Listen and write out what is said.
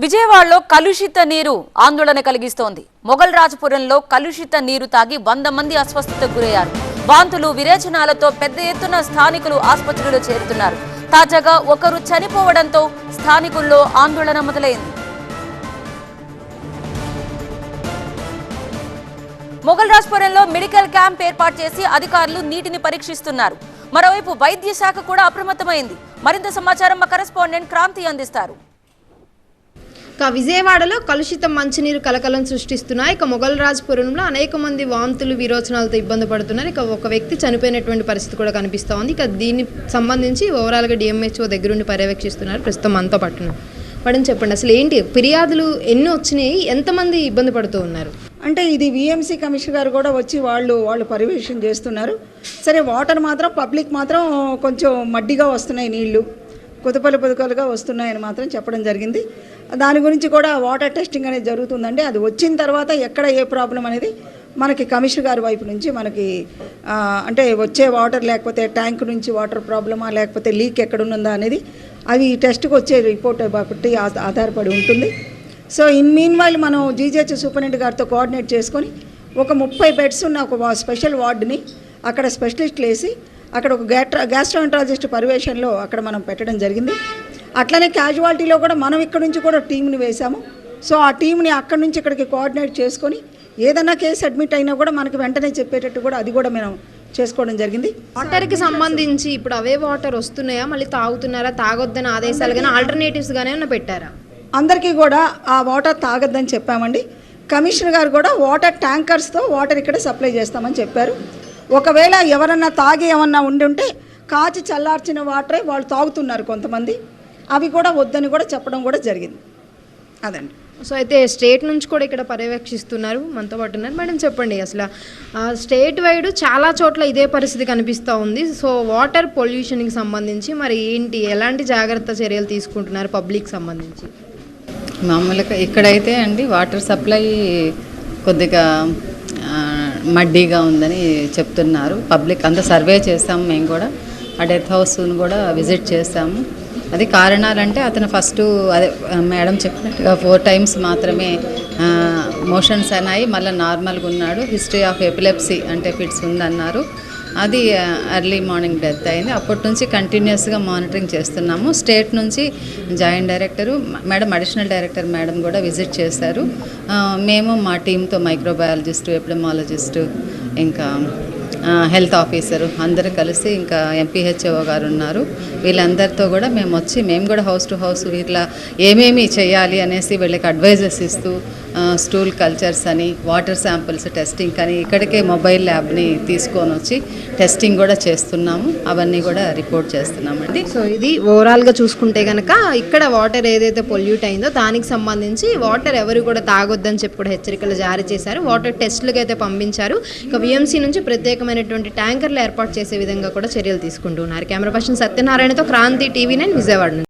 విజయవాడలో కలుషిత నీరు ఆందోళన కలిగిస్తోంది. మొగల్ రాజపురంలో కలుషిత నీరు తాగి 100 మంది అస్వస్థతకు గురయ్యారు. వాంతులు విరేచనాలతో పెద్ద ఎత్తున స్థానికులు ఆసుపత్రిలో చేరుతున్నారు. తాజాగా ఒకరు చనిపోవడంతో స్థానికుల్లో ఆందోళన మొదలైంది. మొగల్ రాజపురంలో మెడికల్ క్యాంప్ ఏర్పాటు చేసి అధికారులు నీటిని పరీక్షిస్తున్నారు. మరోవైపు వైద్య శాఖ కూడా అప్రమత్తమైంది. మరింత సమాచారం మా కరెస్పాండెంట్ క్రాంతి అందిస్తారు. విజయవాడలో కలుషిత మంచినీరు కలకలం సృష్టిస్తున్నాయి. మొగల్ రాజపురంలో అనేక మంది వాంతులు విరోచనాలతో ఇబ్బంది పడుతున్నారు. ఒక వ్యక్తి చనిపోయినటువంటి పరిస్థితి కూడా కనిపిస్తూ ఉంది. దీనికి సంబంధించి ఓవరాల్గా డిఎంహెచ్ఓ దగ్గరుండి పర్యవేక్షిస్తున్నారు. ప్రస్తుతం మనతో పట్టును మేడం, చెప్పండి, అసలు ఏంటి ఫిర్యాదులు ఎన్ని వచ్చినాయి, ఎంతమంది ఇబ్బంది పడుతూ ఉన్నారు? అంటే ఇది విఎంసీ కమిషనర్ గారు కూడా వచ్చి వాళ్ళు పర్యవేక్షణ చేస్తున్నారు. సరే, వాటర్ మాత్రం పబ్లిక్ మాత్రం కొంచెం మడ్డిగా వస్తున్నాయి, నీళ్లు పొదుకలుగా వస్తున్నాయని మాత్రం చెప్పడం జరిగింది. దాని గురించి కూడా వాటర్ టెస్టింగ్ అనేది జరుగుతుందండి. అది వచ్చిన తర్వాత ఎక్కడ ఏ ప్రాబ్లం అనేది మనకి కమిషనర్ గారి వైపు నుంచి మనకి అంటే వచ్చే వాటర్ లేకపోతే ట్యాంక్ నుంచి వాటర్ ప్రాబ్లమా లేకపోతే లీక్ ఎక్కడున్నదా అనేది అది టెస్ట్కి వచ్చే రిపోర్ట్ బట్టి ఆధారపడి ఉంటుంది. సో మీన్ వైల్ మనం జీజీహెచ్ సూపరింటెండెంట్ గారితో కోఆర్డినేట్ చేసుకొని ఒక 30 బెడ్స్ ఉన్న ఒక స్పెషల్ వార్డుని అక్కడ స్పెషలిస్టులు వేసి అక్కడ ఒక గ్యాస్ట్రోఎంట్రాలజిస్ట్ పర్యవేక్షణలో అక్కడ మనం పెట్టడం జరిగింది. అట్లనే క్యాజువాలిటీలో కూడా మనం ఇక్కడ నుంచి కూడా టీంని వేసాము. సో ఆ టీంని అక్కడి నుంచి ఇక్కడికి కోఆర్డినేట్ చేసుకొని ఏదైనా కేసు అడ్మిట్ అయినా కూడా మనకి వెంటనే చెప్పేటట్టు కూడా అది కూడా మేము చేసుకోవడం జరిగింది. వాటర్కి సంబంధించి ఇప్పుడు అవే వాటర్ వస్తున్నాయా, మళ్ళీ తాగుతున్నారా, తాగొద్దని ఆదేశాలు కానీ ఆల్టర్నేటివ్స్ గానే ఏమైనా పెట్టారా? అందరికీ కూడా ఆ వాటర్ తాగొద్దని చెప్పామండి. కమిషనర్ గారు కూడా వాటర్ ట్యాంకర్స్తో వాటర్ ఇక్కడ సప్లై చేస్తామని చెప్పారు. ఒకవేళ ఎవరన్నా తాగి ఏమన్నా ఉండుంటే కాచి చల్లార్చిన వాటరే వాళ్ళు తాగుతున్నారు కొంతమంది, అవి కూడా వద్దని కూడా చెప్పడం కూడా జరిగింది. అదండి. సో అయితే స్టేట్ నుంచి కూడా ఇక్కడ పర్యవేక్షిస్తున్నారు, మనతో పాటు ఉన్నారు. మేడం, చెప్పండి, అసలు స్టేట్ వైడ్ చాలా చోట్ల ఇదే పరిస్థితి కనిపిస్తూ ఉంది. సో వాటర్ పొల్యూషన్కి సంబంధించి మరి ఏంటి, ఎలాంటి జాగ్రత్త చర్యలు తీసుకుంటున్నారు పబ్లిక్ సంబంధించి? మామూలుగా ఇక్కడైతే అండి వాటర్ సప్లై కొద్దిగా మడ్డీగా ఉందని చెప్తున్నారు. పబ్లిక్ అంతా సర్వే చేస్తాము, మేము కూడా ఆ డెత్ హౌస్ను కూడా విజిట్ చేస్తాము. అది కారణాలంటే అతను ఫస్ట్ అదే మేడం చెప్పినట్టుగా 4 times మాత్రమే మోషన్స్ అన్నాయి, మళ్ళీ నార్మల్గా ఉన్నాడు. హిస్టరీ ఆఫ్ ఎపిలెప్సీ అంటే ఫిట్స్ ఉందన్నారు. అది ఎర్లీ మార్నింగ్ డెత్ అయింది. అప్పటి నుంచి కంటిన్యూస్గా మానిటరింగ్ చేస్తున్నాము. స్టేట్ నుంచి joint director madam, additional director madam కూడా విజిట్ చేశారు. మేము మా టీంతో మైక్రోబయాలజిస్టు, ఎపిడమాలజిస్టు, ఇంకా హెల్త్ ఆఫీసరు అందరూ కలిసి ఇంకా ఎంపీహెచ్ఓ గారు ఉన్నారు. వీళ్ళందరితో కూడా మేము కూడా హౌస్ టు హౌస్ వీళ్ళ ఏమేమి చేయాలి అనేసి వీళ్ళకి అడ్వైజెస్ ఇస్తూ స్టూల్ కల్చర్స్ అని, వాటర్ శాంపిల్స్ టెస్టింగ్ అని ఇక్కడికే మొబైల్ ల్యాబ్ని తీసుకొని వచ్చి టెస్టింగ్ కూడా చేస్తున్నాము. అవన్నీ కూడా రిపోర్ట్ చేస్తున్నామండి. సో ఇది ఓవరాల్గా చూసుకుంటే కనుక ఇక్కడ వాటర్ ఏదైతే పొల్యూట్ అయిందో దానికి సంబంధించి వాటర్ ఎవరు కూడా తాగొద్దని చెప్పి కూడా హెచ్చరికలు జారీ చేశారు. వాటర్ టెస్టులకు అయితే పంపించారు. ఇక విఎంసీ నుంచి ప్రత్యేకమైనటువంటి ట్యాంకర్లు ఏర్పాటు చేసే విధంగా కూడా చర్యలు తీసుకుంటున్నారు. కెమెరా పర్సన్ సత్యనారాయణతో క్రాంతి, TV9 విజయవాడ.